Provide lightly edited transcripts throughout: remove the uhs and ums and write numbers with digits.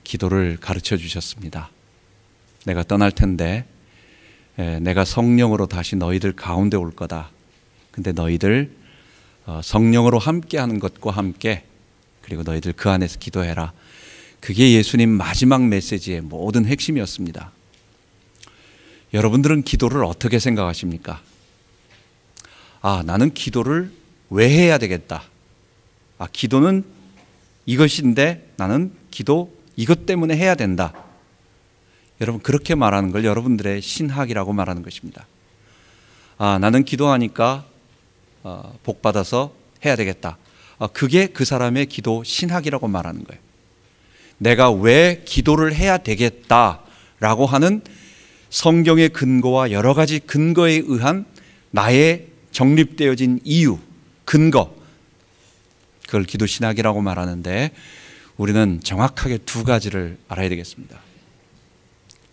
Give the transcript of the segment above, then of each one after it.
기도를 가르쳐 주셨습니다. 내가 떠날 텐데 내가 성령으로 다시 너희들 가운데 올 거다. 근데 너희들 성령으로 함께하는 것과 함께 그리고 너희들 그 안에서 기도해라. 그게 예수님 마지막 메시지의 모든 핵심이었습니다. 여러분들은 기도를 어떻게 생각하십니까? 나는 기도를 왜 해야 되겠다. 기도는 이것인데 나는 기도 이것 때문에 해야 된다. 여러분, 그렇게 말하는 걸 여러분들의 신학이라고 말하는 것입니다. 나는 기도하니까 복 받아서 해야 되겠다. 그게 그 사람의 기도 신학이라고 말하는 거예요. 내가 왜 기도를 해야 되겠다라고 하는 성경의 근거와 여러 가지 근거에 의한 나의 정립되어진 이유, 근거, 그걸 기도 신학이라고 말하는데 우리는 정확하게 두 가지를 알아야 되겠습니다.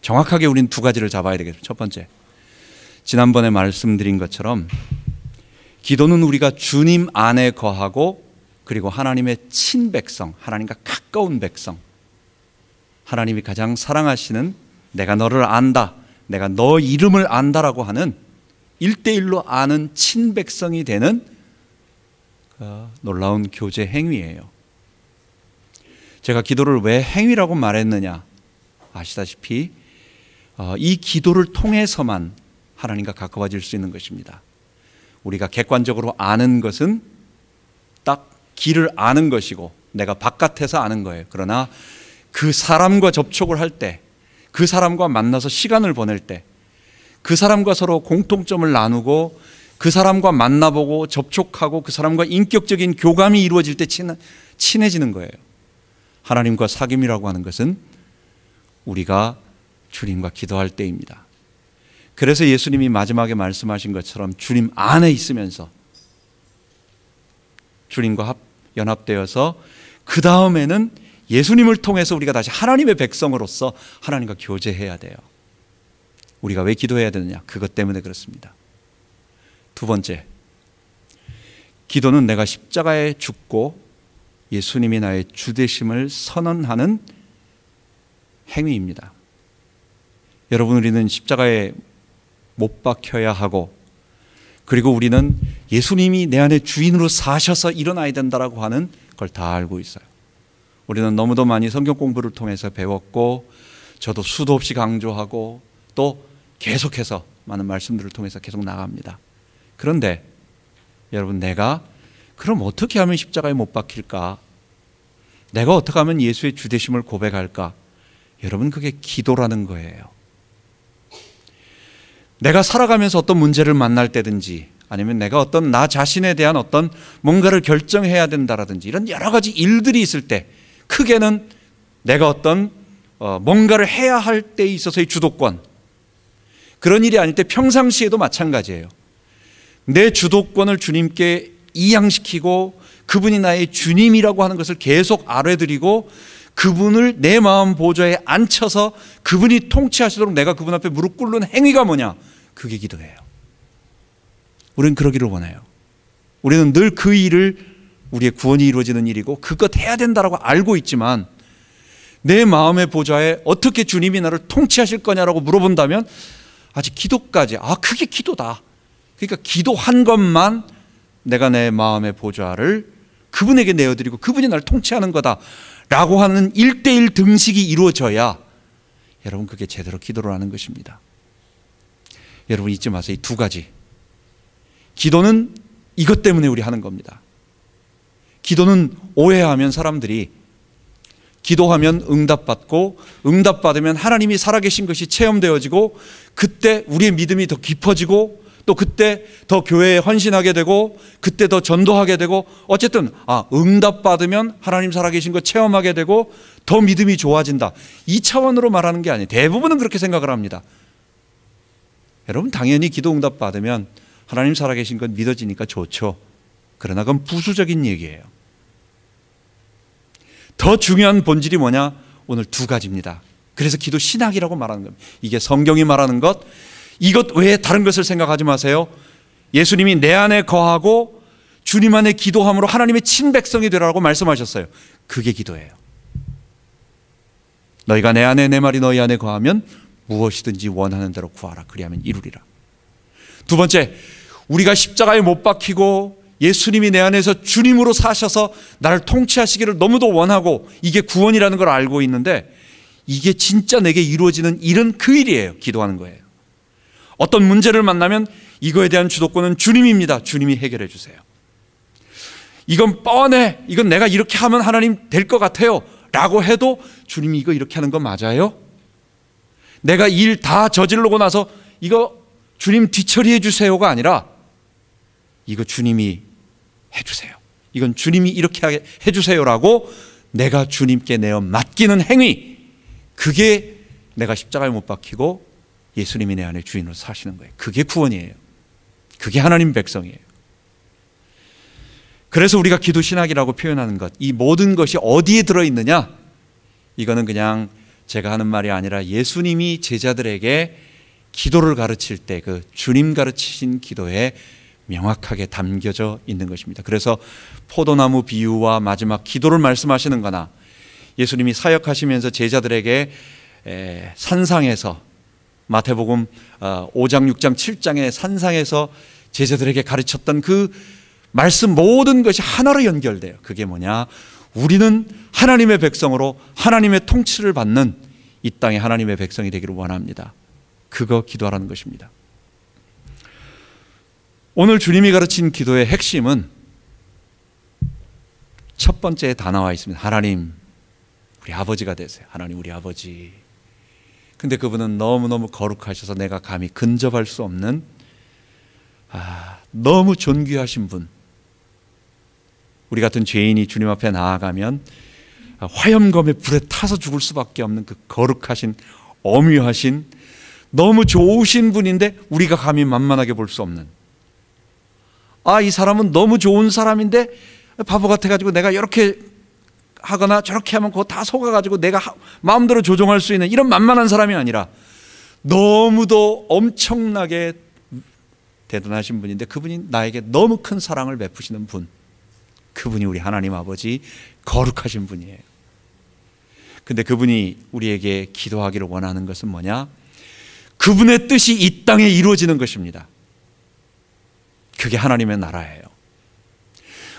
정확하게 우리는 두 가지를 잡아야 되겠습니다. 첫 번째, 지난번에 말씀드린 것처럼 기도는 우리가 주님 안에 거하고 그리고 하나님의 친백성, 하나님과 가까운 백성, 하나님이 가장 사랑하시는 내가 너를 안다, 내가 너 이름을 안다라고 하는 1대1로 아는 친백성이 되는 놀라운 교제 행위예요. 제가 기도를 왜 행위라고 말했느냐, 아시다시피 이 기도를 통해서만 하나님과 가까워질 수 있는 것입니다. 우리가 객관적으로 아는 것은 딱 길을 아는 것이고 내가 바깥에서 아는 거예요. 그러나 그 사람과 접촉을 할 때, 그 사람과 만나서 시간을 보낼 때, 그 사람과 서로 공통점을 나누고 그 사람과 만나보고 접촉하고 그 사람과 인격적인 교감이 이루어질 때 친해지는 거예요. 하나님과 사귐이라고 하는 것은 우리가 주님과 기도할 때입니다. 그래서 예수님이 마지막에 말씀하신 것처럼 주님 안에 있으면서 주님과 연합되어서 그 다음에는 예수님을 통해서 우리가 다시 하나님의 백성으로서 하나님과 교제해야 돼요. 우리가 왜 기도해야 되느냐? 그것 때문에 그렇습니다. 두 번째, 기도는 내가 십자가에 죽고 예수님이 나의 주되심을 선언하는 행위입니다. 여러분, 우리는 십자가에 못 박혀야 하고 그리고 우리는 예수님이 내 안에 주인으로 사셔서 일어나야 된다라고 하는 걸 다 알고 있어요. 우리는 너무도 많이 성경 공부를 통해서 배웠고 저도 수도 없이 강조하고 또 계속해서 많은 말씀들을 통해서 계속 나갑니다. 그런데 여러분, 내가 그럼 어떻게 하면 십자가에 못 박힐까? 내가 어떻게 하면 예수의 주되심을 고백할까? 여러분, 그게 기도라는 거예요. 내가 살아가면서 어떤 문제를 만날 때든지 아니면 내가 어떤 나 자신에 대한 어떤 뭔가를 결정해야 된다라든지 이런 여러 가지 일들이 있을 때, 크게는 내가 어떤 뭔가를 해야 할 때에 있어서의 주도권, 그런 일이 아닐 때 평상시에도 마찬가지예요. 내 주도권을 주님께 이양시키고 그분이 나의 주님이라고 하는 것을 계속 아뢰드리고 그분을 내 마음 보좌에 앉혀서 그분이 통치하시도록 내가 그분 앞에 무릎 꿇는 행위가 뭐냐? 그게 기도예요. 우리는 그러기를 원해요. 우리는 늘 그 일을 우리의 구원이 이루어지는 일이고 그것 해야 된다라고 알고 있지만 내 마음의 보좌에 어떻게 주님이 나를 통치하실 거냐라고 물어본다면 아직 기도까지, 그게 기도다. 그러니까 기도한 것만 내가 내 마음의 보좌를 그분에게 내어드리고 그분이 나를 통치하는 거다라고 하는 1대1 등식이 이루어져야 여러분, 그게 제대로 기도를 하는 것입니다. 여러분, 잊지 마세요. 이 두 가지. 기도는 이것 때문에 우리 하는 겁니다. 기도는 오해하면 사람들이 기도하면 응답받고 응답받으면 하나님이 살아계신 것이 체험되어지고 그때 우리의 믿음이 더 깊어지고 또 그때 더 교회에 헌신하게 되고 그때 더 전도하게 되고 어쨌든 응답받으면 하나님 살아계신 것 체험하게 되고 더 믿음이 좋아진다. 이 차원으로 말하는 게 아니에요. 대부분은 그렇게 생각을 합니다. 여러분, 당연히 기도 응답받으면 하나님 살아계신 것 믿어지니까 좋죠. 그러나 그건 부수적인 얘기예요. 더 중요한 본질이 뭐냐? 오늘 두 가지입니다. 그래서 기도 신학이라고 말하는 겁니다. 이게 성경이 말하는 것, 이것 외에 다른 것을 생각하지 마세요. 예수님이 내 안에 거하고 주님 안에 기도함으로 하나님의 친백성이 되라고 말씀하셨어요. 그게 기도예요. 너희가 내 안에 내 말이 너희 안에 거하면 무엇이든지 원하는 대로 구하라. 그리하면 이루리라. 두 번째, 우리가 십자가에 못 박히고 예수님이 내 안에서 주님으로 사셔서 나를 통치하시기를 너무도 원하고 이게 구원이라는 걸 알고 있는데 이게 진짜 내게 이루어지는 일은 그 일이에요. 기도하는 거예요. 어떤 문제를 만나면 이거에 대한 주도권은 주님입니다. 주님이 해결해 주세요. 이건 뻔해. 이건 내가 이렇게 하면 하나님 될 것 같아요. 라고 해도 주님이 이거 이렇게 하는 거 맞아요? 내가 일 다 저지르고 나서 이거 주님 뒤처리해 주세요가 아니라 이거 주님이 해주세요. 이건 주님이 이렇게 해주세요라고 내가 주님께 내어 맡기는 행위, 그게 내가 십자가에 못 박히고 예수님이 내 안에 주인으로 사시는 거예요. 그게 구원이에요. 그게 하나님 백성이에요. 그래서 우리가 기도 신학이라고 표현하는 것, 이 모든 것이 어디에 들어있느냐? 이거는 그냥 제가 하는 말이 아니라 예수님이 제자들에게 기도를 가르칠 때 그 주님 가르치신 기도에 명확하게 담겨져 있는 것입니다. 그래서 포도나무 비유와 마지막 기도를 말씀하시는 거나 예수님이 사역하시면서 제자들에게 산상에서 마태복음 5장, 6장, 7장의 산상에서 제자들에게 가르쳤던 그 말씀 모든 것이 하나로 연결돼요. 그게 뭐냐? 우리는 하나님의 백성으로 하나님의 통치를 받는 이 땅의 하나님의 백성이 되기를 원합니다. 그거 기도하라는 것입니다. 오늘 주님이 가르친 기도의 핵심은 첫 번째에 다 나와 있습니다. 하나님, 우리 아버지가 되세요. 하나님, 우리 아버지. 근데 그분은 너무너무 거룩하셔서 내가 감히 근접할 수 없는 너무 존귀하신 분. 우리 같은 죄인이 주님 앞에 나아가면 화염검에 불에 타서 죽을 수밖에 없는 그 거룩하신, 엄유하신, 너무 좋으신 분인데 우리가 감히 만만하게 볼 수 없는, 이 사람은 너무 좋은 사람인데 바보 같아가지고 내가 이렇게 하거나 저렇게 하면 그거 다 속아가지고 내가 마음대로 조종할 수 있는 이런 만만한 사람이 아니라 너무도 엄청나게 대단하신 분인데 그분이 나에게 너무 큰 사랑을 베푸시는 분, 그분이 우리 하나님 아버지, 거룩하신 분이에요. 근데 그분이 우리에게 기도하기를 원하는 것은 뭐냐? 그분의 뜻이 이 땅에 이루어지는 것입니다. 그게 하나님의 나라예요.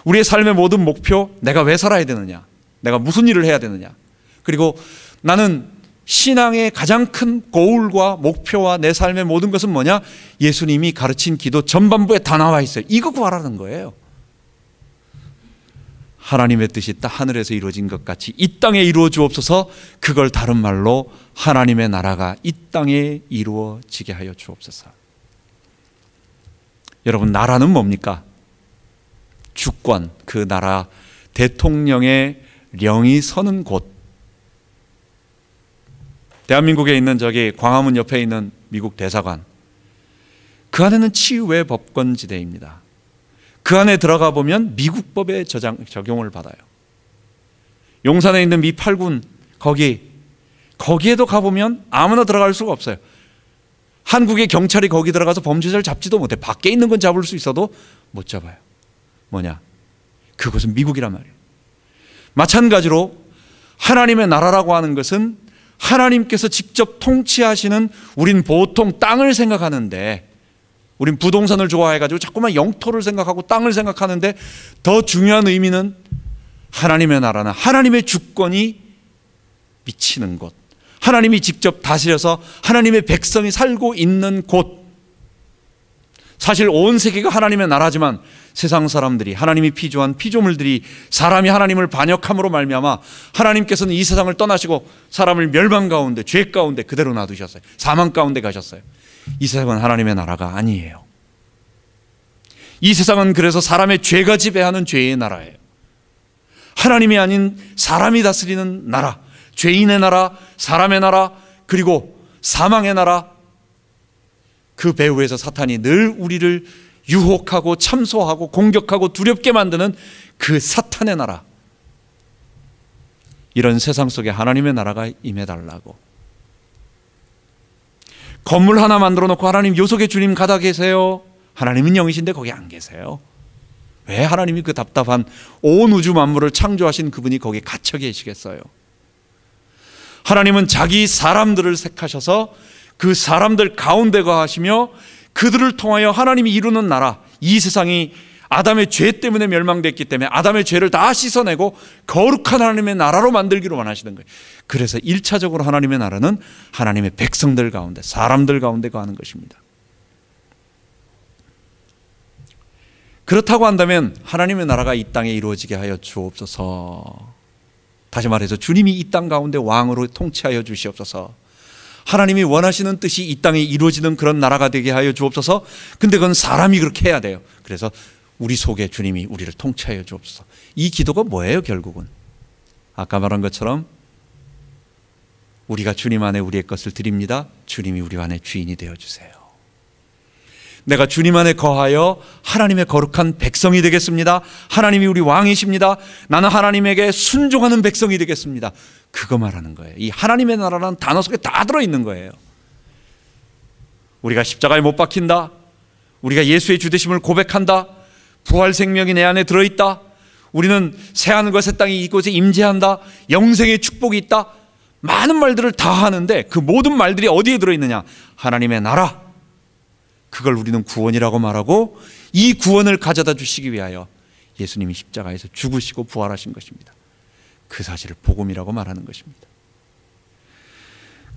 우리의 삶의 모든 목표, 내가 왜 살아야 되느냐? 내가 무슨 일을 해야 되느냐? 그리고 나는 신앙의 가장 큰 고울과 목표와 내 삶의 모든 것은 뭐냐? 예수님이 가르친 기도 전반부에 다 나와 있어요. 이거 구하라는 거예요. 하나님의 뜻이 딱 하늘에서 이루어진 것 같이 이 땅에 이루어 주옵소서. 그걸 다른 말로 하나님의 나라가 이 땅에 이루어지게 하여 주옵소서. 여러분, 나라는 뭡니까? 주권, 그 나라 대통령의 령이 서는 곳. 대한민국에 있는 저기 광화문 옆에 있는 미국 대사관, 그 안에는 치유의 법권지대입니다. 그 안에 들어가 보면 미국 법의 적용을 받아요. 용산에 있는 미 8군 거기에도 가보면 아무나 들어갈 수가 없어요. 한국의 경찰이 거기 들어가서 범죄자를 잡지도 못해. 밖에 있는 건 잡을 수 있어도 못 잡아요. 뭐냐? 그것은 미국이란 말이에요. 마찬가지로 하나님의 나라라고 하는 것은 하나님께서 직접 통치하시는, 우린 보통 땅을 생각하는데, 우린 부동산을 좋아해가지고 자꾸만 영토를 생각하고 땅을 생각하는데, 더 중요한 의미는 하나님의 나라는 하나님의 주권이 미치는 곳, 하나님이 직접 다스려서 하나님의 백성이 살고 있는 곳. 사실 온 세계가 하나님의 나라지만 세상 사람들이, 하나님이 피조한 피조물들이 사람이 하나님을 반역함으로 말미암아 하나님께서는 이 세상을 떠나시고 사람을 멸망 가운데, 죄 가운데 그대로 놔두셨어요. 사망 가운데 가셨어요. 이 세상은 하나님의 나라가 아니에요. 이 세상은 그래서 사람의 죄가 지배하는 죄의 나라예요. 하나님이 아닌 사람이 다스리는 나라, 죄인의 나라, 사람의 나라, 그리고 사망의 나라, 그 배후에서 사탄이 늘 우리를 유혹하고 참소하고 공격하고 두렵게 만드는 그 사탄의 나라, 이런 세상 속에 하나님의 나라가 임해달라고. 건물 하나 만들어 놓고 하나님 요 속에 주님 가다 계세요. 하나님은 영이신데 거기 안 계세요. 왜 하나님이 그 답답한 온 우주 만물을 창조하신 그분이 거기 갇혀 계시겠어요? 하나님은 자기 사람들을 택하셔서 그 사람들 가운데 거하시며 그들을 통하여 하나님이 이루는 나라, 이 세상이 아담의 죄 때문에 멸망됐기 때문에 아담의 죄를 다 씻어내고 거룩한 하나님의 나라로 만들기로 원하시는 거예요. 그래서 1차적으로 하나님의 나라는 하나님의 백성들 가운데, 사람들 가운데 거하는 것입니다. 그렇다고 한다면 하나님의 나라가 이 땅에 이루어지게 하여 주옵소서. 다시 말해서 주님이 이 땅 가운데 왕으로 통치하여 주시옵소서. 하나님이 원하시는 뜻이 이 땅에 이루어지는 그런 나라가 되게 하여 주옵소서. 근데 그건 사람이 그렇게 해야 돼요. 그래서 우리 속에 주님이 우리를 통치하여 주옵소서. 이 기도가 뭐예요? 결국은 아까 말한 것처럼 우리가 주님 안에 우리의 것을 드립니다. 주님이 우리 안에 주인이 되어주세요. 내가 주님 안에 거하여 하나님의 거룩한 백성이 되겠습니다. 하나님이 우리 왕이십니다. 나는 하나님에게 순종하는 백성이 되겠습니다. 그거 말하는 거예요. 이 하나님의 나라라는 단어 속에 다 들어있는 거예요. 우리가 십자가에 못 박힌다, 우리가 예수의 주되심을 고백한다, 부활 생명이 내 안에 들어있다, 우리는 새하늘과 새 땅이 이곳에 임재한다, 영생의 축복이 있다, 많은 말들을 다 하는데 그 모든 말들이 어디에 들어있느냐? 하나님의 나라. 그걸 우리는 구원이라고 말하고 이 구원을 가져다 주시기 위하여 예수님이 십자가에서 죽으시고 부활하신 것입니다. 그 사실을 복음이라고 말하는 것입니다.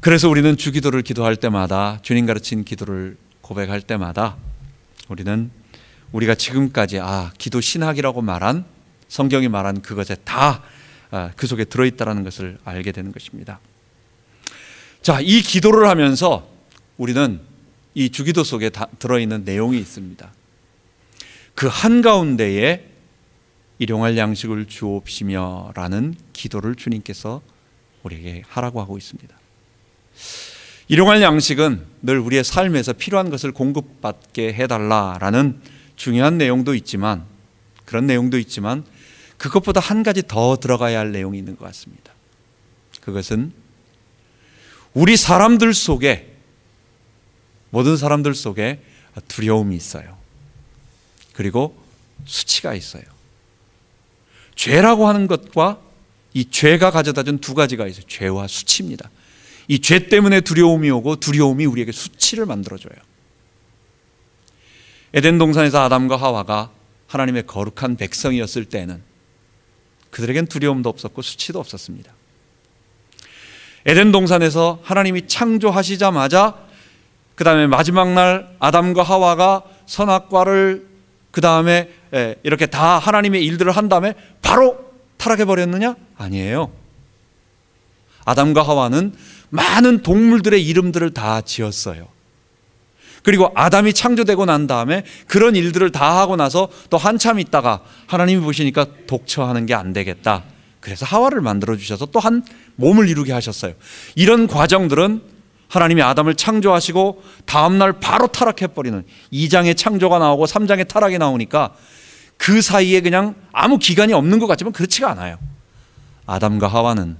그래서 우리는 주기도를 기도할 때마다, 주님 가르친 기도를 고백할 때마다 우리는 우리가 지금까지 기도 신학이라고 말한, 성경이 말한 그것에 다 그 속에 들어있다는 것을 알게 되는 것입니다. 자, 이 기도를 하면서 우리는 이 주기도 속에 다 들어있는 내용이 있습니다. 그 한가운데에 일용할 양식을 주옵시며 라는 기도를 주님께서 우리에게 하라고 하고 있습니다. 일용할 양식은 늘 우리의 삶에서 필요한 것을 공급받게 해달라라는 중요한 내용도 있지만, 그런 내용도 있지만 그것보다 한 가지 더 들어가야 할 내용이 있는 것 같습니다. 그것은 우리 사람들 속에, 모든 사람들 속에 두려움이 있어요. 그리고 수치가 있어요. 죄라고 하는 것과 이 죄가 가져다준 두 가지가 있어요. 죄와 수치입니다. 이 죄 때문에 두려움이 오고 두려움이 우리에게 수치를 만들어줘요. 에덴 동산에서 아담과 하와가 하나님의 거룩한 백성이었을 때는 그들에겐 두려움도 없었고 수치도 없었습니다. 에덴 동산에서 하나님이 창조하시자마자 그 다음에 마지막 날 아담과 하와가 선악과를 그 다음에 이렇게 다 하나님의 일들을 한 다음에 바로 타락해버렸느냐? 아니에요. 아담과 하와는 많은 동물들의 이름들을 다 지었어요. 그리고 아담이 창조되고 난 다음에 그런 일들을 다 하고 나서 또 한참 있다가 하나님이 보시니까 독처하는 게 안 되겠다. 그래서 하와를 만들어주셔서 또 한 몸을 이루게 하셨어요. 이런 과정들은 하나님이 아담을 창조하시고 다음날 바로 타락해버리는, 2장에 창조가 나오고 3장에 타락이 나오니까 그 사이에 그냥 아무 기간이 없는 것 같지만 그렇지가 않아요. 아담과 하와는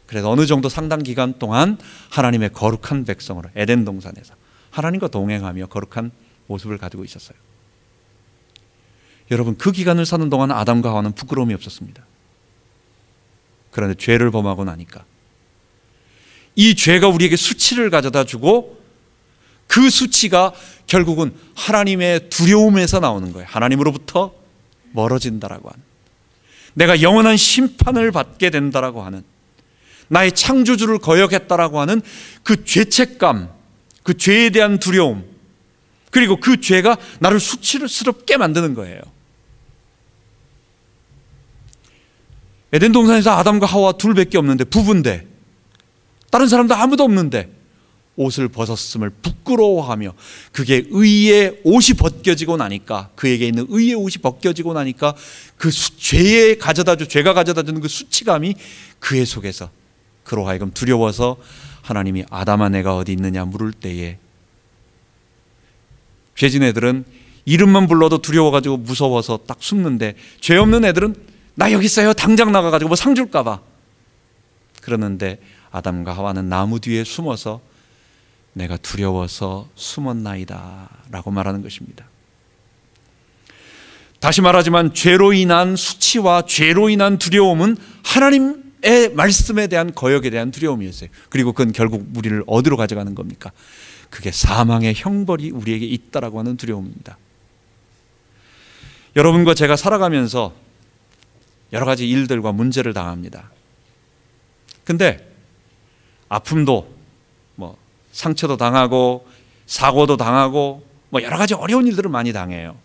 그래서 어느 정도 상당 기간 동안 하나님의 거룩한 백성으로 에덴 동산에서 하나님과 동행하며 거룩한 모습을 가지고 있었어요. 여러분, 그 기간을 사는 동안 아담과 하와는 부끄러움이 없었습니다. 그런데 죄를 범하고 나니까 이 죄가 우리에게 수치를 가져다 주고 그 수치가 결국은 하나님의 두려움에서 나오는 거예요. 하나님으로부터 멀어진다라고 하는, 내가 영원한 심판을 받게 된다라고 하는, 나의 창조주를 거역했다라고 하는 그 죄책감, 그 죄에 대한 두려움, 그리고 그 죄가 나를 수치스럽게 만드는 거예요. 에덴 동산에서 아담과 하와 둘밖에 없는데, 부부인데, 다른 사람도 아무도 없는데 옷을 벗었음을 부끄러워하며, 그게 의의 옷이 벗겨지고 나니까, 그에게 있는 의의 옷이 벗겨지고 나니까 그 죄가 가져다주는 그 수치감이 그의 속에서 그로 하여금 두려워서 하나님이 아담아 내가 어디 있느냐 물을 때에, 죄진 애들은 이름만 불러도 두려워가지고 무서워서 딱 숨는데, 죄 없는 애들은 나 여기 있어요 당장 나가가지고 뭐 상 줄까 봐 그러는데, 아담과 하와는 나무 뒤에 숨어서 내가 두려워서 숨었나이다 라고 말하는 것입니다. 다시 말하지만 죄로 인한 수치와 죄로 인한 두려움은 하나님 하나님의 말씀에 대한 거역에 대한 두려움이었어요. 그리고 그건 결국 우리를 어디로 가져가는 겁니까? 그게 사망의 형벌이 우리에게 있다라고 하는 두려움입니다. 여러분과 제가 살아가면서 여러 가지 일들과 문제를 당합니다. 근데 아픔도 상처도 당하고 사고도 당하고 여러 가지 어려운 일들을 많이 당해요.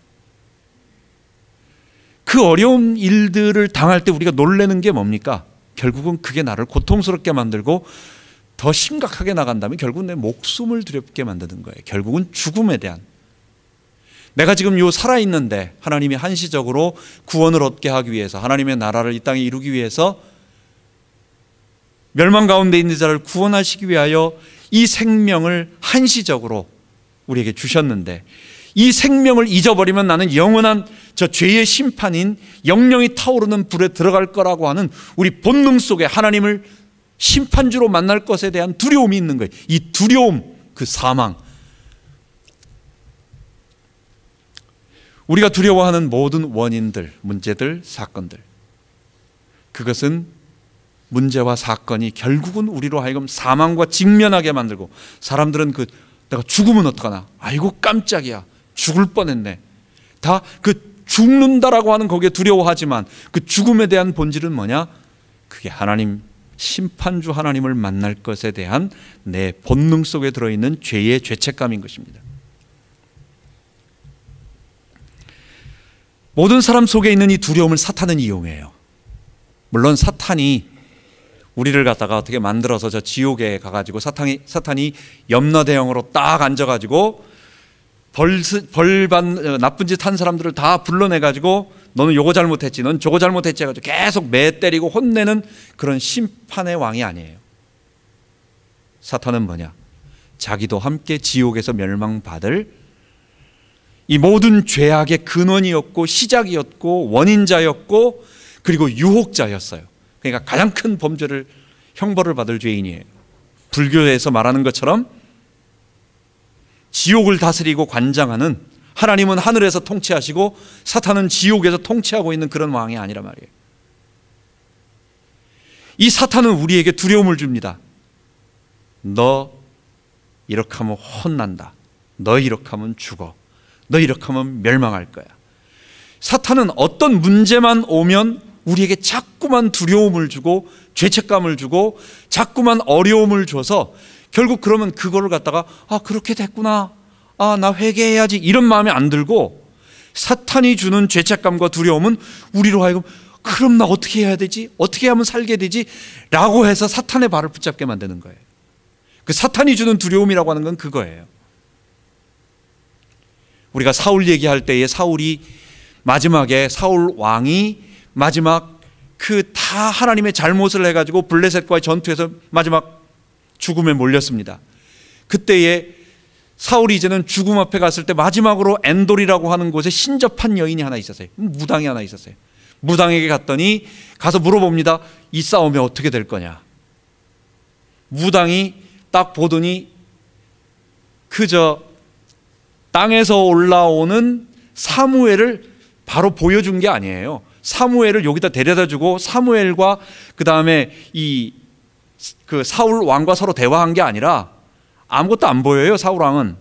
그 어려운 일들을 당할 때 우리가 놀라는 게 뭡니까? 결국은 그게 나를 고통스럽게 만들고 더 심각하게 나간다면 결국은 내 목숨을 두렵게 만드는 거예요. 결국은 죽음에 대한, 내가 지금 살아있는데 하나님이 한시적으로 구원을 얻게 하기 위해서, 하나님의 나라를 이 땅에 이루기 위해서 멸망 가운데 있는 자를 구원하시기 위하여 이 생명을 한시적으로 우리에게 주셨는데, 이 생명을 잊어버리면 나는 영원한 저 죄의 심판인 영영이 타오르는 불에 들어갈 거라고 하는 우리 본능 속에 하나님을 심판주로 만날 것에 대한 두려움이 있는 거예요. 이 두려움, 그 사망, 우리가 두려워하는 모든 원인들, 문제들, 사건들, 그것은 문제와 사건이 결국은 우리로 하여금 사망과 직면하게 만들고, 사람들은 내가 죽으면 어떡하나, 아이고 깜짝이야, 죽을 뻔했네, 다 죽는다라고 하는 거기에 두려워하지만 그 죽음에 대한 본질은 뭐냐? 그게 하나님, 심판주 하나님을 만날 것에 대한 내 본능 속에 들어있는 죄의 죄책감인 것입니다. 모든 사람 속에 있는 이 두려움을 사탄은 이용해요. 물론 사탄이 우리를 갖다가 어떻게 만들어서 저 지옥에 가가지고 사탄이 염라대왕으로 딱 앉아가지고 나쁜 짓 한 사람들을 다 불러내가지고 너는 요거 잘못했지, 넌 저거 잘못했지 해가지고 계속 매 때리고 혼내는 그런 심판의 왕이 아니에요. 사탄은 뭐냐? 자기도 함께 지옥에서 멸망받을 이 모든 죄악의 근원이었고 시작이었고 원인자였고 그리고 유혹자였어요. 그러니까 가장 큰 범죄를, 형벌을 받을 죄인이에요. 불교에서 말하는 것처럼 지옥을 다스리고 관장하는, 하나님은 하늘에서 통치하시고 사탄은 지옥에서 통치하고 있는 그런 왕이 아니란 말이에요. 이 사탄은 우리에게 두려움을 줍니다. 너 이렇게 하면 혼난다, 너 이렇게 하면 죽어, 너 이렇게 하면 멸망할 거야. 사탄은 어떤 문제만 오면 우리에게 자꾸만 두려움을 주고 죄책감을 주고 자꾸만 어려움을 줘서 결국 그러면 그거를 갖다가 그렇게 됐구나, 나 회개해야지, 이런 마음이 안 들고, 사탄이 주는 죄책감과 두려움은 우리로 하여금 그럼 나 어떻게 해야 되지? 어떻게 하면 살게 되지? 라고 해서 사탄의 발을 붙잡게 만드는 거예요. 그 사탄이 주는 두려움이라고 하는 건 그거예요. 우리가 사울 얘기할 때에 마지막에 사울 왕이 마지막 다 하나님의 잘못을 해가지고 블레셋과의 전투에서 마지막 죽음에 몰렸습니다. 그때에 사울이 이제는 죽음 앞에 갔을 때 마지막으로 엔돌이라고 하는 곳에 신접한 여인이 하나 있었어요. 무당이 하나 있었어요. 무당에게 갔더니 가서 물어봅니다. 이 싸움이 어떻게 될 거냐. 무당이 딱 보더니 땅에서 올라오는 사무엘을 바로 보여준 게 아니에요. 사무엘을 여기다 데려다 주고 사무엘과 그 다음에 사울 왕과 서로 대화한 게 아니라 아무것도 안 보여요. 사울 왕은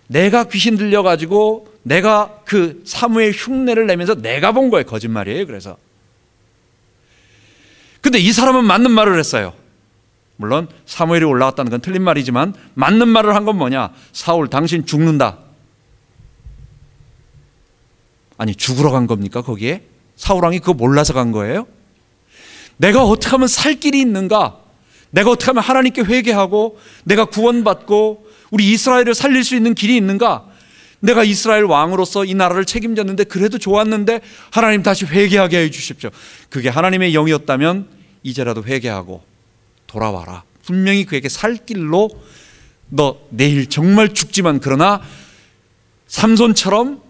내가 귀신 들려가지고 내가 그 사무엘 흉내를 내면서 내가 본 거예요. 거짓말이에요. 그래서 근데 이 사람은 맞는 말을 했어요. 물론 사무엘이 올라왔다는 건 틀린 말이지만 맞는 말을 한 건 뭐냐? 사울, 당신 죽는다. 아니, 죽으러 간 겁니까? 거기에 사울 왕이 그거 몰라서 간 거예요? 내가 어떻게 하면 살 길이 있는가? 내가 어떻게 하면 하나님께 회개하고 내가 구원받고 우리 이스라엘을 살릴 수 있는 길이 있는가? 내가 이스라엘 왕으로서 이 나라를 책임졌는데 그래도 좋았는데 하나님 다시 회개하게 해주십시오. 그게 하나님의 영이었다면 이제라도 회개하고 돌아와라. 분명히 그에게 살 길로, 너 내일 정말 죽지만 그러나 삼손처럼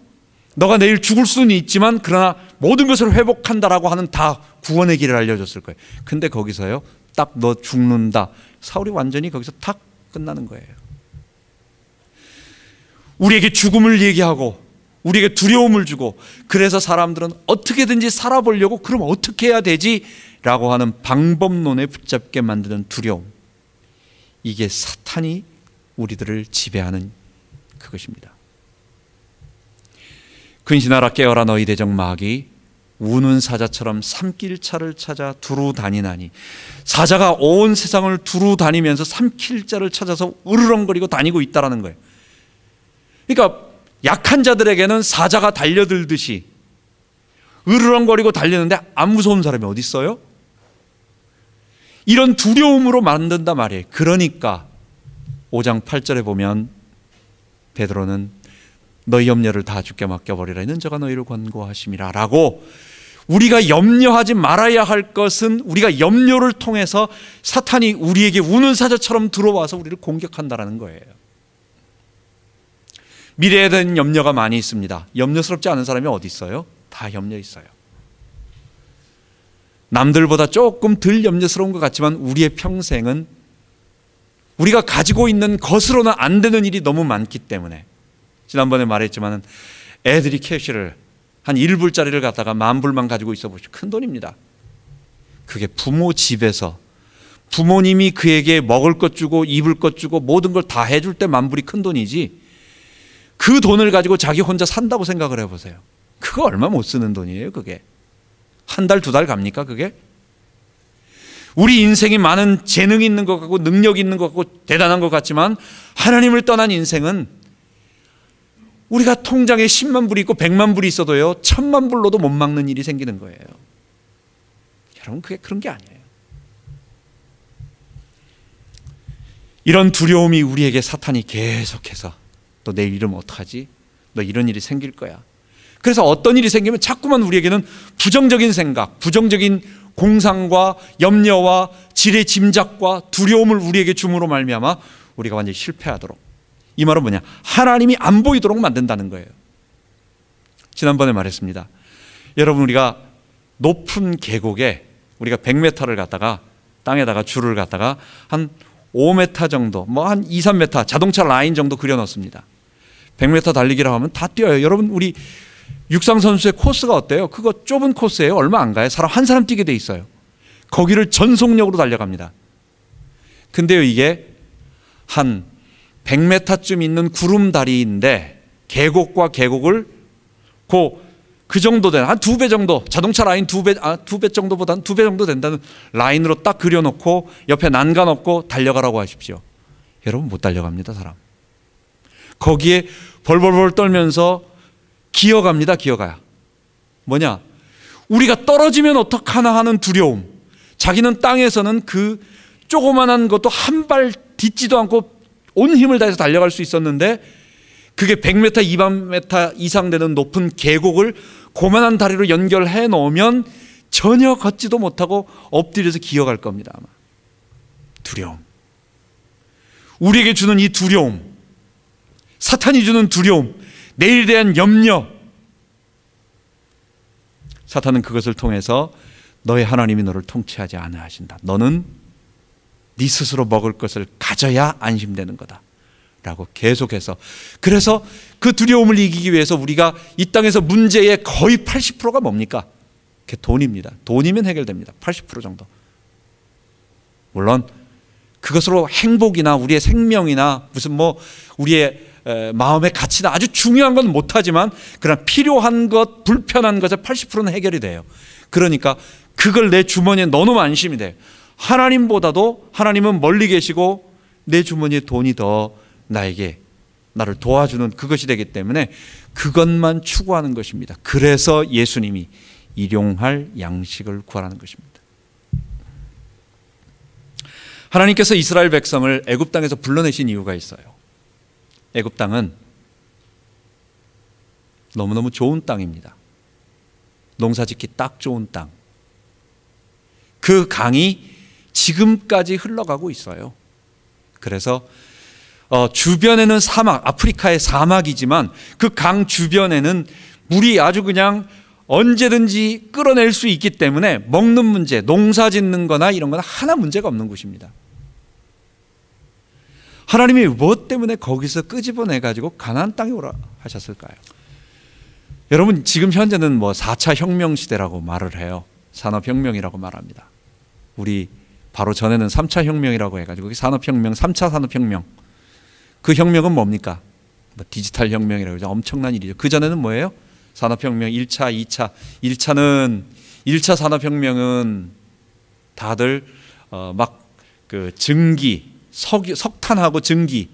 너가 내일 죽을 수는 있지만 그러나 모든 것을 회복한다라고 하는 다 구원의 길을 알려줬을 거예요. 근데 거기서요, 딱 너 죽는다. 사울이 완전히 거기서 탁 끝나는 거예요. 우리에게 죽음을 얘기하고 우리에게 두려움을 주고, 그래서 사람들은 어떻게든지 살아보려고 그럼 어떻게 해야 되지? 라고 하는 방법론에 붙잡게 만드는 두려움. 이게 사탄이 우리들을 지배하는 그것입니다. 근신하라 깨어라 너희 대적 마귀 우는 사자처럼 삼킬 자를 찾아 두루 다니나니. 사자가 온 세상을 두루 다니면서 삼킬 자를 찾아서 으르렁거리고 다니고 있다는 거예요. 그러니까 약한 자들에게는 사자가 달려들듯이 으르렁거리고 달리는데 안 무서운 사람이 어디 있어요? 이런 두려움으로 만든단 말이에요. 그러니까 5장 8절에 보면 베드로는 너희 염려를 다 주께 맡겨버리라 이는 저가 너희를 권고하심이라 라고, 우리가 염려하지 말아야 할 것은 우리가 염려를 통해서 사탄이 우리에게 우는 사자처럼 들어와서 우리를 공격한다는 거예요. 미래에 대한 염려가 많이 있습니다. 염려스럽지 않은 사람이 어디 있어요? 다 염려 있어요. 남들보다 조금 덜 염려스러운 것 같지만 우리의 평생은 우리가 가지고 있는 것으로는 안 되는 일이 너무 많기 때문에, 지난번에 말했지만 애들이 캐시를 한 1불짜리를 갖다가 10,000불만 가지고 있어 보시죠. 큰 돈입니다. 그게 부모 집에서 부모님이 그에게 먹을 것 주고 입을 것 주고 모든 걸 다 해줄 때 10,000불이 큰 돈이지, 그 돈을 가지고 자기 혼자 산다고 생각을 해보세요. 그거 얼마 못 쓰는 돈이에요. 그게 한 달, 2달 갑니까? 그게? 우리 인생이 많은 재능이 있는 것 같고 능력이 있는 것 같고 대단한 것 같지만, 하나님을 떠난 인생은 우리가 통장에 10만 불이 있고 100만 불이 있어도요 1000만 불로도 못 막는 일이 생기는 거예요. 여러분, 그게 그런 게 아니에요. 이런 두려움이 우리에게 사탄이 계속해서 너 내일 이러면 어떡하지? 너 이런 일이 생길 거야. 그래서 어떤 일이 생기면 자꾸만 우리에게는 부정적인 생각, 부정적인 공상과 염려와 지레 짐작과 두려움을 우리에게 줌으로 말미암아 우리가 완전히 실패하도록, 이 말은 뭐냐? 하나님이 안 보이도록 만든다는 거예요. 지난번에 말했습니다. 여러분, 우리가 높은 계곡에 우리가 100m를 갖다가 땅에다가 줄을 갖다가 한 5m 정도, 뭐 한 2, 3m 자동차 라인 정도 그려 넣습니다. 100m 달리기라고 하면 다 뛰어요. 여러분, 우리 육상 선수의 코스가 어때요? 그거 좁은 코스예요. 얼마 안 가요. 사람 한 사람 뛰게 돼 있어요. 거기를 전속력으로 달려갑니다. 근데요, 이게 한 100m쯤 있는 구름다리인데 계곡과 계곡을 그 정도 되는 한 2배 정도, 자동차 라인 2배 정도보다 2배 정도 된다는 라인으로 딱 그려놓고 옆에 난간 없고 달려가라고 하십시오. 여러분, 못 달려갑니다. 사람 거기에 벌벌벌 떨면서 기어갑니다. 기어가야 뭐냐? 우리가 떨어지면 어떡하나 하는 두려움. 자기는 땅에서는 그 조그만한 것도 한 발 딛지도 않고 온 힘을 다해서 달려갈 수 있었는데, 그게 100m, 200m 이상 되는 높은 계곡을 고만한 다리로 연결해 놓으면 전혀 걷지도 못하고 엎드려서 기어갈 겁니다. 아마. 두려움. 우리에게 주는 이 두려움, 사탄이 주는 두려움, 내일에 대한 염려, 사탄은 그것을 통해서 너의 하나님이 너를 통치하지 않아 하신다. 너는 네 스스로 먹을 것을 가져야 안심되는 거다 라고 계속해서, 그래서 그 두려움을 이기기 위해서 우리가 이 땅에서 문제의 거의 80%가 뭡니까? 그게 돈입니다. 돈이면 해결됩니다. 80% 정도. 물론 그것으로 행복이나 우리의 생명이나 무슨 뭐 우리의 마음의 가치나 아주 중요한 건 못하지만, 그러나 필요한 것, 불편한 것의 80%는 해결이 돼요. 그러니까 그걸 내 주머니에 넣어놓으면 안심이 돼요. 하나님보다도, 하나님은 멀리 계시고 내 주머니에 돈이 더 나를 도와주는 그것이 되기 때문에 그것만 추구하는 것입니다. 그래서 예수님이 일용할 양식을 구하라는 것입니다. 하나님께서 이스라엘 백성을 애굽 땅에서 불러내신 이유가 있어요. 애굽 땅은 너무너무 좋은 땅입니다. 농사짓기 딱 좋은 땅. 그 강이 지금까지 흘러가고 있어요. 그래서 주변에는 사막, 아프리카의 사막이지만 그 강 주변에는 물이 아주 그냥 언제든지 끌어낼 수 있기 때문에 먹는 문제, 농사 짓는 거나 이런 거나 하나 문제가 없는 곳입니다. 하나님이 무엇 때문에 거기서 끄집어내 가지고 가나안 땅에 오라 하셨을까요? 여러분, 지금 현재는 뭐 4차 혁명 시대라고 말을 해요. 산업혁명이라고 말합니다. 우리 바로 전에는 3차 혁명이라고 해가지고 산업혁명, 3차 산업혁명. 그 혁명은 뭡니까? 뭐 디지털 혁명이라고 하죠. 엄청난 일이죠. 그 전에는 뭐예요? 산업혁명 1차, 2차. 1차 산업혁명은 다들 막 그 증기, 석탄하고 증기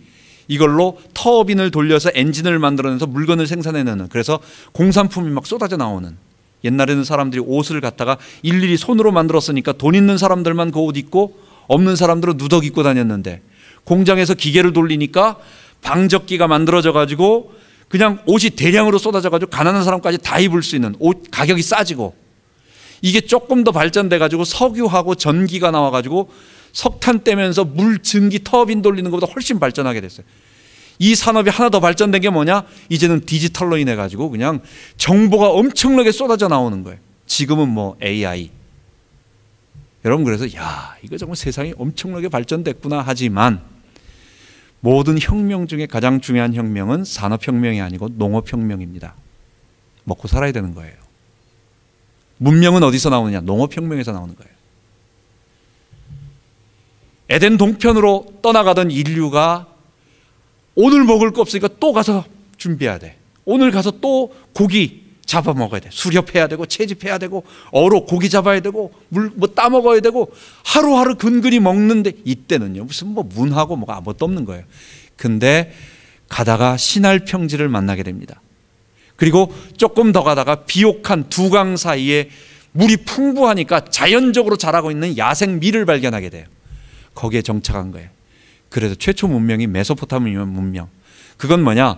이걸로 터빈을 돌려서 엔진을 만들어내서 물건을 생산해내는, 그래서 공산품이 막 쏟아져 나오는. 옛날에는 사람들이 옷을 갖다가 일일이 손으로 만들었으니까 돈 있는 사람들만 그 옷 입고 없는 사람들은 누더기 입고 다녔는데, 공장에서 기계를 돌리니까 방적기가 만들어져 가지고 그냥 옷이 대량으로 쏟아져 가지고 가난한 사람까지 다 입을 수 있는, 옷 가격이 싸지고, 이게 조금 더 발전돼 가지고 석유하고 전기가 나와 가지고 석탄 떼면서 물 증기 터빈 돌리는 것보다 훨씬 발전하게 됐어요. 이 산업이 하나 더 발전된 게 뭐냐? 이제는 디지털로 인해 가지고 그냥 정보가 엄청나게 쏟아져 나오는 거예요. 지금은 뭐 AI. 여러분, 그래서 야, 이거 정말 세상이 엄청나게 발전됐구나. 하지만 모든 혁명 중에 가장 중요한 혁명은 산업혁명이 아니고 농업혁명입니다. 먹고 살아야 되는 거예요. 문명은 어디서 나오느냐? 농업혁명에서 나오는 거예요. 에덴 동편으로 떠나가던 인류가 오늘 먹을 거 없으니까 또 가서 준비해야 돼. 오늘 가서 또 고기 잡아 먹어야 돼. 수렵해야 되고 채집해야 되고 어로 고기 잡아야 되고 물 뭐 따 먹어야 되고 하루하루 근근히 먹는데, 이때는요 무슨 뭐 문하고 뭐가 아무것도 없는 거예요. 근데 가다가 신할 평지를 만나게 됩니다. 그리고 조금 더 가다가 비옥한 두 강 사이에 물이 풍부하니까 자연적으로 자라고 있는 야생 밀을 발견하게 돼요. 거기에 정착한 거예요. 그래서 최초 문명이 메소포타미아 문명. 그건 뭐냐?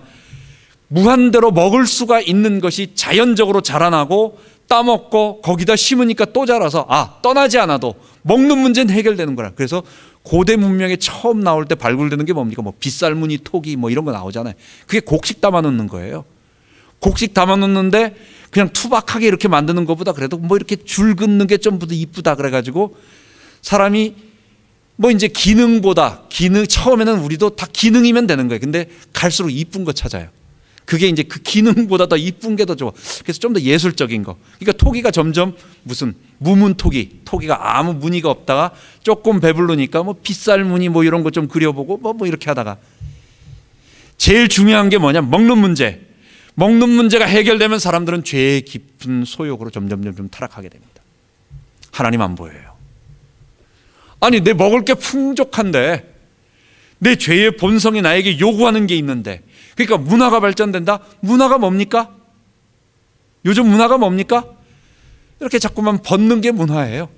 무한대로 먹을 수가 있는 것이 자연적으로 자라나고 따먹고 거기다 심으니까 또 자라서 떠나지 않아도 먹는 문제는 해결되는 거라. 그래서 고대 문명에 처음 나올 때 발굴되는 게 뭡니까? 뭐 빗살무늬 토기 뭐 이런 거 나오잖아요. 그게 곡식 담아 놓는 거예요. 곡식 담아 놓는데 그냥 투박하게 이렇게 만드는 것보다 그래도 뭐 이렇게 줄 긋는 게 좀 더 이쁘다 그래가지고 사람이 뭐 이제 기능보다 처음에는 우리도 다 기능이면 되는 거예요. 근데 갈수록 이쁜 거 찾아요. 그게 이제 그 기능보다 더 이쁜 게 더 좋아. 그래서 좀 더 예술적인 거. 그러니까 토기가 점점 무슨 무문 토기가 아무 무늬가 없다가 조금 배부르니까 뭐 빗살 무늬 뭐 이런 거 좀 그려보고 뭐 이렇게 하다가 제일 중요한 게 뭐냐? 먹는 문제. 먹는 문제가 해결되면 사람들은 죄의 깊은 소욕으로 점점 타락하게 됩니다. 하나님 안 보여요. 아니, 내 먹을 게 풍족한데 내 죄의 본성이 나에게 요구하는 게 있는데, 그러니까 문화가 발전된다? 문화가 뭡니까? 요즘 문화가 뭡니까? 이렇게 자꾸만 벗는 게 문화예요.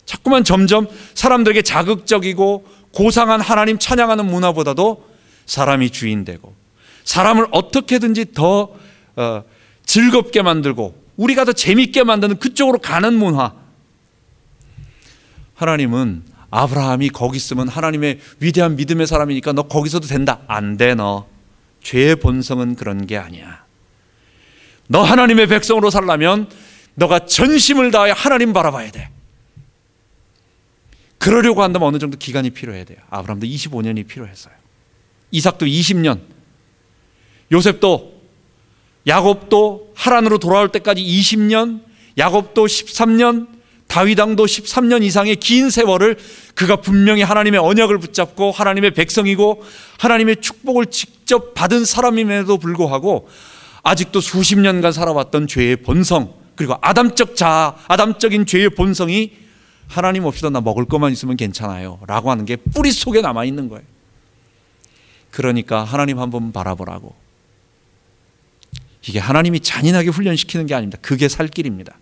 자꾸만 점점 사람들에게 자극적이고 고상한 하나님 찬양하는 문화보다도 사람이 주인 되고 사람을 어떻게든지 더 즐겁게 만들고 우리가 더 재밌게 만드는 그쪽으로 가는 문화. 하나님은 아브라함이 거기 있으면 하나님의 위대한 믿음의 사람이니까 너 거기서도 된다. 안 돼. 너 죄의 본성은 그런 게 아니야. 너 하나님의 백성으로 살려면 너가 전심을 다하여 하나님 바라봐야 돼. 그러려고 한다면 어느 정도 기간이 필요해야 돼요. 아브라함도 25년이 필요했어요. 이삭도 20년, 요셉도, 야곱도 하란으로 돌아올 때까지 20년, 야곱도 13년, 다윗 왕도 13년 이상의 긴 세월을 그가 분명히 하나님의 언약을 붙잡고 하나님의 백성이고 하나님의 축복을 직접 받은 사람임에도 불구하고 아직도 수십 년간 살아왔던 죄의 본성, 그리고 아담적인 죄의 본성이 하나님 없이도 나 먹을 것만 있으면 괜찮아요 라고 하는 게 뿌리 속에 남아있는 거예요. 그러니까 하나님 한번 바라보라고. 이게 하나님이 잔인하게 훈련시키는 게 아닙니다. 그게 살 길입니다.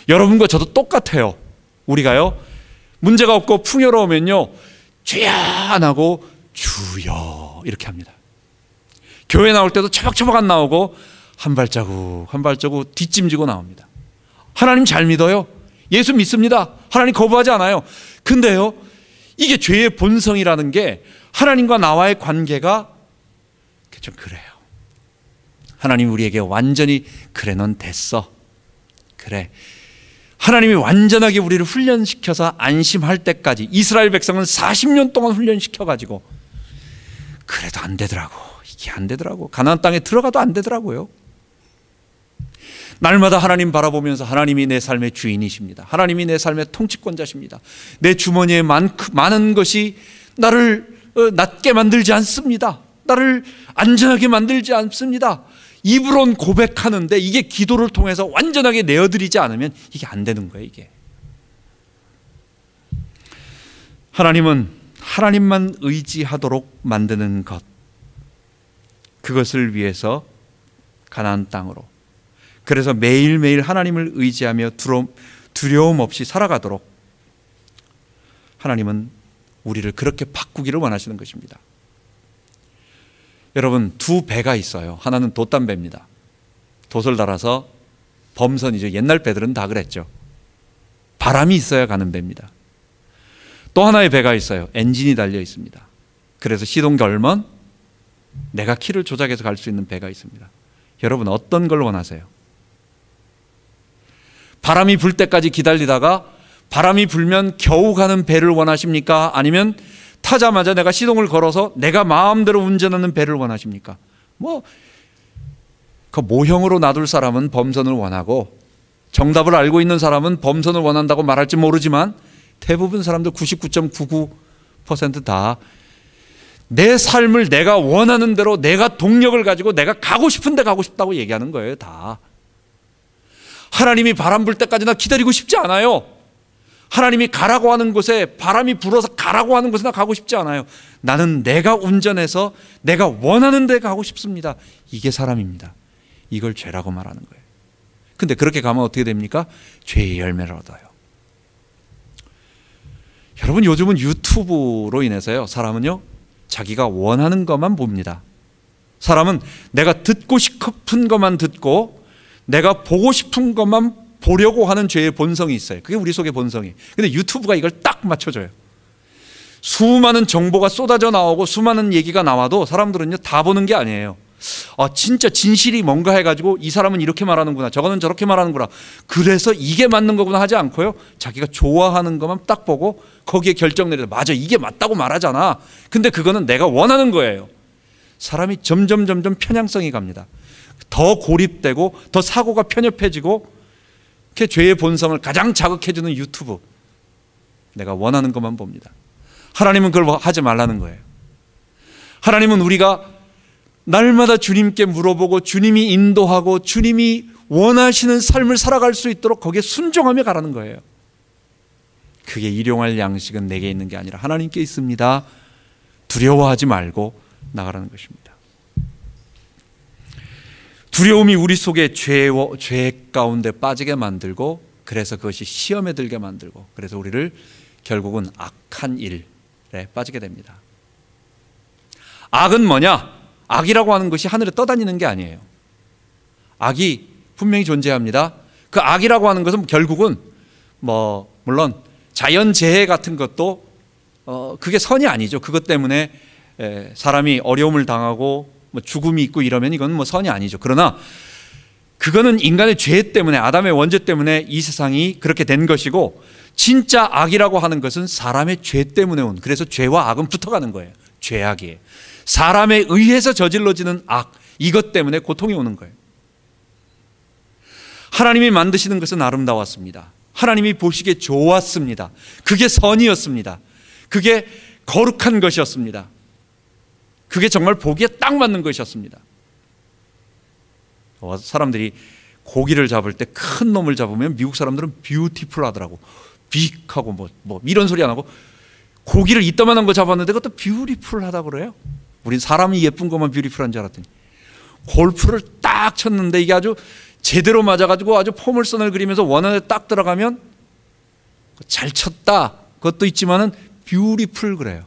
여러분과 저도 똑같아요. 우리가요, 문제가 없고 풍요로우면요, 죄야 안 하고 주여 이렇게 합니다. 교회 나올 때도 처박처박 안 나오고 한 발자국 뒷짐지고 나옵니다. 하나님 잘 믿어요. 예수 믿습니다. 하나님 거부하지 않아요. 근데요, 이게 죄의 본성이라는 게 하나님과 나와의 관계가 좀 그래요. 하나님 우리에게 완전히 그래 넌 됐어. 그래. 하나님이 완전하게 우리를 훈련시켜서 안심할 때까지 이스라엘 백성은 40년 동안 훈련시켜가지고 그래도 안 되더라고. 이게 안 되더라고. 가나안 땅에 들어가도 안 되더라고요. 날마다 하나님 바라보면서 하나님이 내 삶의 주인이십니다. 하나님이 내 삶의 통치권자십니다. 내 주머니에 많은 것이 나를 낮게 만들지 않습니다. 나를 안전하게 만들지 않습니다. 입으론 고백하는데 이게 기도를 통해서 완전하게 내어드리지 않으면 이게 안 되는 거예요. 이게 하나님은 하나님만 의지하도록 만드는 것, 그것을 위해서 가나안 땅으로, 그래서 매일매일 하나님을 의지하며 두려움 없이 살아가도록 하나님은 우리를 그렇게 바꾸기를 원하시는 것입니다. 여러분, 두 배가 있어요. 하나는 돛담배입니다. 돛을 달아서 범선이죠. 옛날 배들은 다 그랬죠. 바람이 있어야 가는 배입니다. 또 하나의 배가 있어요. 엔진이 달려 있습니다. 그래서 시동 걸면 내가 키를 조작해서 갈 수 있는 배가 있습니다. 여러분, 어떤 걸 원하세요? 바람이 불 때까지 기다리다가 바람이 불면 겨우 가는 배를 원하십니까? 아니면 타자마자 내가 시동을 걸어서 내가 마음대로 운전하는 배를 원하십니까? 그 모형으로 놔둘 사람은 범선을 원하고 정답을 알고 있는 사람은 범선을 원한다고 말할지 모르지만 대부분 사람들 99.99% 다 내 삶을 내가 원하는 대로 내가 동력을 가지고 내가 가고 싶은 데 가고 싶다고 얘기하는 거예요. 다. 하나님이 바람 불 때까지 나 기다리고 싶지 않아요. 하나님이 가라고 하는 곳에, 바람이 불어서 가라고 하는 곳에 나 가고 싶지 않아요. 나는 내가 운전해서 내가 원하는 데 가고 싶습니다. 이게 사람입니다. 이걸 죄라고 말하는 거예요. 근데 그렇게 가면 어떻게 됩니까? 죄의 열매를 얻어요. 여러분, 요즘은 유튜브로 인해서요, 사람은요 자기가 원하는 것만 봅니다. 사람은 내가 듣고 싶은 것만 듣고 내가 보고 싶은 것만 보려고 하는 죄의 본성이 있어요. 그게 우리 속의 본성이에요. 근데 유튜브가 이걸 딱 맞춰줘요. 수많은 정보가 쏟아져 나오고 수많은 얘기가 나와도 사람들은요 다 보는 게 아니에요. 진짜 진실이 뭔가 해가지고 이 사람은 이렇게 말하는구나, 저거는 저렇게 말하는구나, 그래서 이게 맞는 거구나 하지 않고요, 자기가 좋아하는 것만 딱 보고 거기에 결정 내려서 맞아, 이게 맞다고 말하잖아. 근데 그거는 내가 원하는 거예요. 사람이 점점 편향성이 갑니다. 더 고립되고 더 사고가 편협해지고, 그게 죄의 본성을 가장 자극해주는 유튜브, 내가 원하는 것만 봅니다. 하나님은 그걸 하지 말라는 거예요. 하나님은 우리가 날마다 주님께 물어보고 주님이 인도하고 주님이 원하시는 삶을 살아갈 수 있도록 거기에 순종하며 가라는 거예요. 그게 일용할 양식은 내게 있는 게 아니라 하나님께 있습니다. 두려워하지 말고 나가라는 것입니다. 두려움이 우리 속에 죄 가운데 빠지게 만들고, 그래서 그것이 시험에 들게 만들고, 그래서 우리를 결국은 악한 일에 빠지게 됩니다. 악은 뭐냐? 악이라고 하는 것이 하늘에 떠다니는 게 아니에요. 악이 분명히 존재합니다. 그 악이라고 하는 것은 결국은 물론 자연재해 같은 것도 그게 선이 아니죠. 그것 때문에 사람이 어려움을 당하고 죽음이 있고 이러면 이건 선이 아니죠. 그러나 그거는 인간의 죄 때문에, 아담의 원죄 때문에 이 세상이 그렇게 된 것이고, 진짜 악이라고 하는 것은 사람의 죄 때문에 온, 그래서 죄와 악은 붙어가는 거예요. 죄악이에요. 사람에 의해서 저질러지는 악, 이것 때문에 고통이 오는 거예요. 하나님이 만드시는 것은 아름다웠습니다. 하나님이 보시기에 좋았습니다. 그게 선이었습니다. 그게 거룩한 것이었습니다. 그게 정말 보기에 딱 맞는 것이었습니다. 사람들이 고기를 잡을 때 큰 놈을 잡으면 미국 사람들은 뷰티풀 하더라고. 빅하고 이런 소리 안 하고, 고기를 이따만한 거 잡았는데 그것도 뷰티풀 하다고 그래요. 우린 사람이 예쁜 것만 뷰티풀한 줄 알았더니, 골프를 딱 쳤는데 이게 아주 제대로 맞아가지고 아주 포물선을 그리면서 원안에 딱 들어가면 잘 쳤다, 그것도 있지만은 뷰티풀 그래요.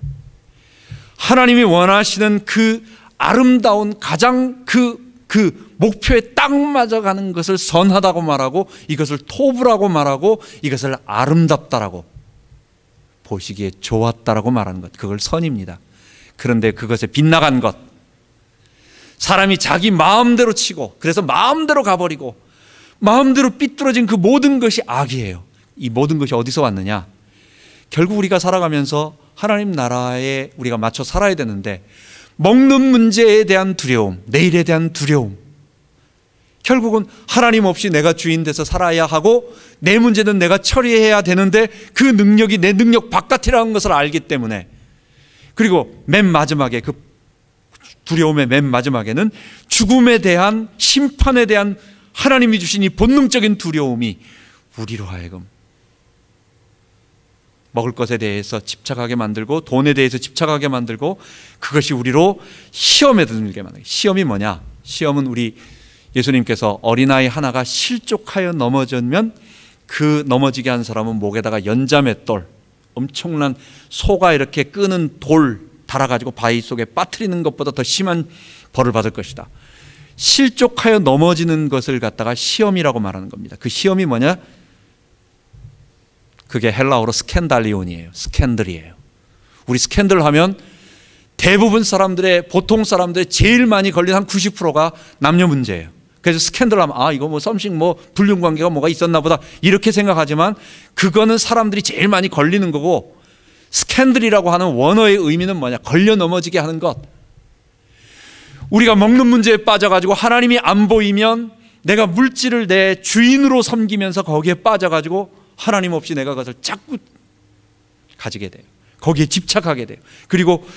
하나님이 원하시는 그 아름다운 가장 그 목표에 딱 맞아가는 것을 선하다고 말하고, 이것을 토부라고 말하고, 이것을 아름답다라고, 보시기에 좋았다라고 말하는 것, 그걸 선입니다. 그런데 그것에 빗나간 것, 사람이 자기 마음대로 치고, 그래서 마음대로 가버리고 마음대로 삐뚤어진 그 모든 것이 악이에요. 이 모든 것이 어디서 왔느냐? 결국 우리가 살아가면서 하나님 나라에 우리가 맞춰 살아야 되는데, 먹는 문제에 대한 두려움, 내일에 대한 두려움, 결국은 하나님 없이 내가 주인 돼서 살아야 하고 내 문제는 내가 처리해야 되는데 그 능력이 내 능력 바깥이라는 것을 알기 때문에, 그리고 맨 마지막에 그 두려움의 맨 마지막에는 죽음에 대한, 심판에 대한 하나님이 주신 이 본능적인 두려움이 우리로 하여금 먹을 것에 대해서 집착하게 만들고 돈에 대해서 집착하게 만들고 그것이 우리로 시험에 들게 만들고. 시험이 뭐냐? 시험은 우리 예수님께서 어린아이 하나가 실족하여 넘어지면 그 넘어지게 한 사람은 목에다가 연자맷돌, 엄청난 소가 이렇게 끄는 돌 달아가지고 바위 속에 빠뜨리는 것보다 더 심한 벌을 받을 것이다. 실족하여 넘어지는 것을 갖다가 시험이라고 말하는 겁니다. 그 시험이 뭐냐? 그게 헬라어로 스캔달리온이에요. 스캔들이에요. 우리 스캔들 하면 대부분 사람들의, 보통 사람들의 제일 많이 걸린 한 90%가 남녀 문제예요. 그래서 스캔들 하면 이거 뭐 썸씽 뭐 불륜 관계가 뭐가 있었나 보다 이렇게 생각하지만 그거는 사람들이 제일 많이 걸리는 거고, 스캔들이라고 하는 원어의 의미는 뭐냐? 걸려 넘어지게 하는 것. 우리가 먹는 문제에 빠져가지고 하나님이 안 보이면 내가 물질을 내 주인으로 섬기면서 거기에 빠져가지고 하나님 없이 내가 그것을 자꾸 가지게 돼요. 거기에 집착하게 돼요. 그리고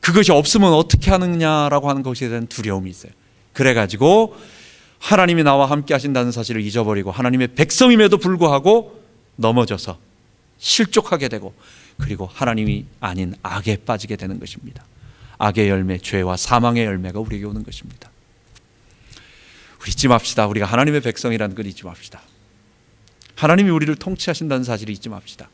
그것이 없으면 어떻게 하느냐라고 하는 것에 대한 두려움이 있어요. 그래가지고 하나님이 나와 함께 하신다는 사실을 잊어버리고 하나님의 백성임에도 불구하고 넘어져서 실족하게 되고, 그리고 하나님이 아닌 악에 빠지게 되는 것입니다. 악의 열매, 죄와 사망의 열매가 우리에게 오는 것입니다. 우리 잊지 맙시다. 우리가 하나님의 백성이라는 걸 잊지 맙시다. 하나님이 우리를 통치하신다는 사실을 잊지 맙시다.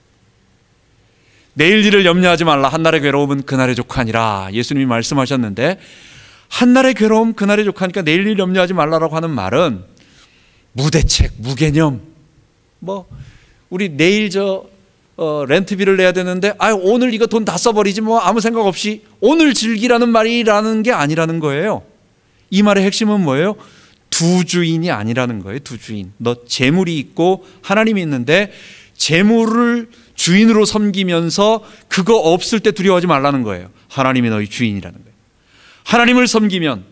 내일 일을 염려하지 말라. 한날의 괴로움은 그날의 족하니라. 예수님이 말씀하셨는데, 한날의 괴로움 그날의 족하니까 내일 일 염려하지 말라라고 하는 말은 무대책, 무개념, 뭐 우리 내일 렌트비를 내야 되는데 오늘 이거 돈 다 써버리지 뭐 아무 생각 없이 오늘 즐기라는 말이라는 게 아니라는 거예요. 이 말의 핵심은 뭐예요? 두 주인이 아니라는 거예요. 두 주인. 너 재물이 있고 하나님이 있는데 재물을 주인으로 섬기면서 그거 없을 때 두려워하지 말라는 거예요. 하나님이 너희 주인이라는 거예요. 하나님을 섬기면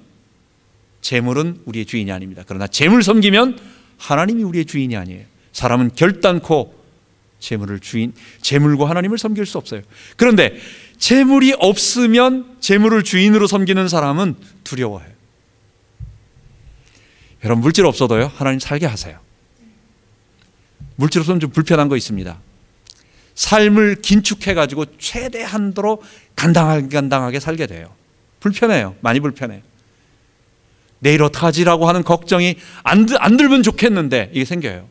재물은 우리의 주인이 아닙니다. 그러나 재물 섬기면 하나님이 우리의 주인이 아니에요. 사람은 결단코 재물과 하나님을 섬길 수 없어요. 그런데 재물이 없으면 재물을 주인으로 섬기는 사람은 두려워해요. 여러분, 물질 없어도요, 하나님 살게 하세요. 물질 없으면 좀 불편한 거 있습니다. 삶을 긴축해가지고 최대한도로 간당하게 살게 돼요. 불편해요. 많이 불편해요. 내일 어떡하지라고 하는 걱정이 안 들면 좋겠는데 이게 생겨요.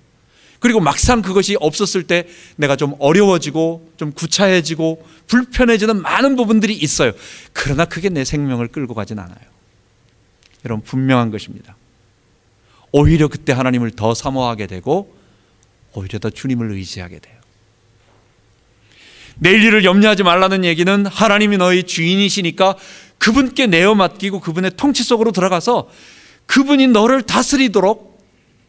그리고 막상 그것이 없었을 때 내가 좀 어려워지고 좀 구차해지고 불편해지는 많은 부분들이 있어요. 그러나 그게 내 생명을 끌고 가진 않아요. 여러분, 분명한 것입니다. 오히려 그때 하나님을 더 사모하게 되고 오히려 더 주님을 의지하게 돼요. 내일 일을 염려하지 말라는 얘기는 하나님이 너희 주인이시니까 그분께 내어 맡기고 그분의 통치 속으로 들어가서 그분이 너를 다스리도록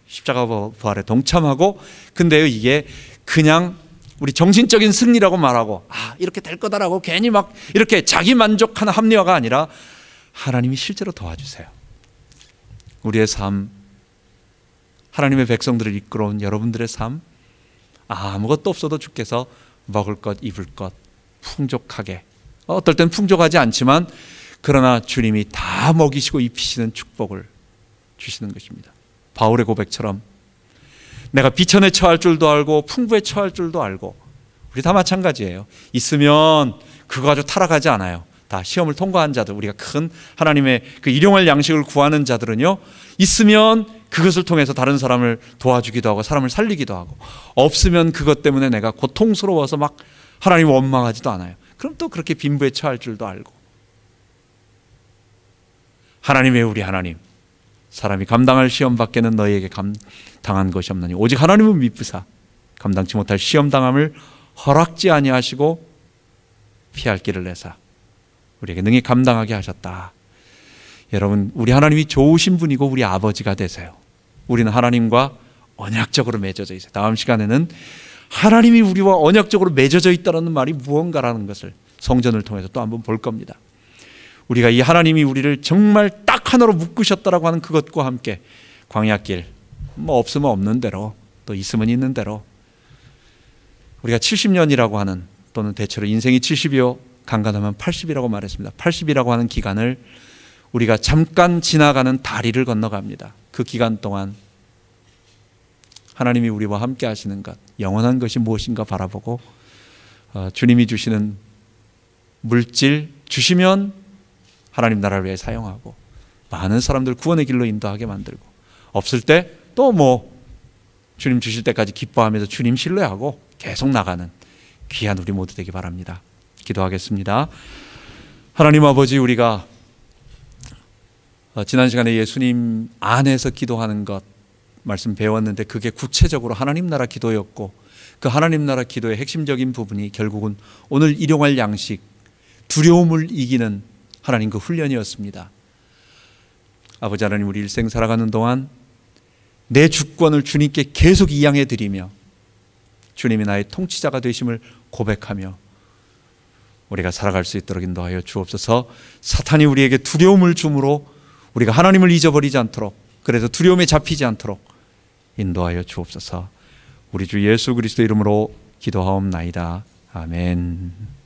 십자가 부활에 동참하고, 근데요, 이게 그냥 우리 정신적인 승리라고 말하고 이렇게 될 거다라고 괜히 막 이렇게 자기 만족하는 합리화가 아니라 하나님이 실제로 도와주세요. 우리의 삶, 하나님의 백성들을 이끌어온 여러분들의 삶, 아무것도 없어도 주께서 먹을 것, 입을 것 풍족하게, 어떨 땐 풍족하지 않지만 그러나 주님이 다 먹이시고 입히시는 축복을 주시는 것입니다. 바울의 고백처럼 내가 비천에 처할 줄도 알고 풍부에 처할 줄도 알고, 우리 다 마찬가지예요. 있으면 그거 가지고 타락하지 않아요. 다 시험을 통과한 자들, 우리가 큰 하나님의 그 일용할 양식을 구하는 자들은요, 있으면 그것을 통해서 다른 사람을 도와주기도 하고 사람을 살리기도 하고, 없으면 그것 때문에 내가 고통스러워서 막 하나님을 원망하지도 않아요. 그럼 또 그렇게 빈부에 처할 줄도 알고. 하나님의 우리 하나님, 사람이 감당할 시험 밖에는 너희에게 당한 것이 없나니 오직 하나님은 미쁘사 감당치 못할 시험 당함을 허락지 아니하시고 피할 길을 내사 우리에게 능히 감당하게 하셨다. 여러분, 우리 하나님이 좋으신 분이고 우리 아버지가 되세요. 우리는 하나님과 언약적으로 맺어져 있어요. 다음 시간에는 하나님이 우리와 언약적으로 맺어져 있다는 말이 무언가라는 것을 성전을 통해서 또 한번 볼 겁니다. 우리가 이 하나님이 우리를 정말 딱 하나로 묶으셨다라고 하는 그것과 함께 광야길, 뭐 없으면 없는 대로, 또 있으면 있는 대로, 우리가 70년이라고 하는, 또는 대체로 인생이 70이요 간간하면 80이라고 말했습니다. 80이라고 하는 기간을 우리가 잠깐 지나가는 다리를 건너갑니다. 그 기간 동안 하나님이 우리와 함께 하시는 것, 영원한 것이 무엇인가 바라보고 주님이 주시는 물질 주시면 하나님 나라를 위해 사용하고, 많은 사람들 구원의 길로 인도하게 만들고, 없을 때 또 뭐 주님 주실 때까지 기뻐하면서 주님 신뢰하고 계속 나가는 귀한 우리 모두 되기 바랍니다. 기도하겠습니다. 하나님 아버지, 우리가 지난 시간에 예수님 안에서 기도하는 것 말씀 배웠는데, 그게 구체적으로 하나님 나라 기도였고, 그 하나님 나라 기도의 핵심적인 부분이 결국은 오늘 일용할 양식, 두려움을 이기는 하나님 그 훈련이었습니다. 아버지 하나님, 우리 일생 살아가는 동안 내 주권을 주님께 계속 이양해 드리며 주님이 나의 통치자가 되심을 고백하며 우리가 살아갈 수 있도록 인도하여 주옵소서. 사탄이 우리에게 두려움을 주므로 우리가 하나님을 잊어버리지 않도록, 그래서 두려움에 잡히지 않도록 인도하여 주옵소서. 우리 주 예수 그리스도 이름으로 기도하옵나이다. 아멘.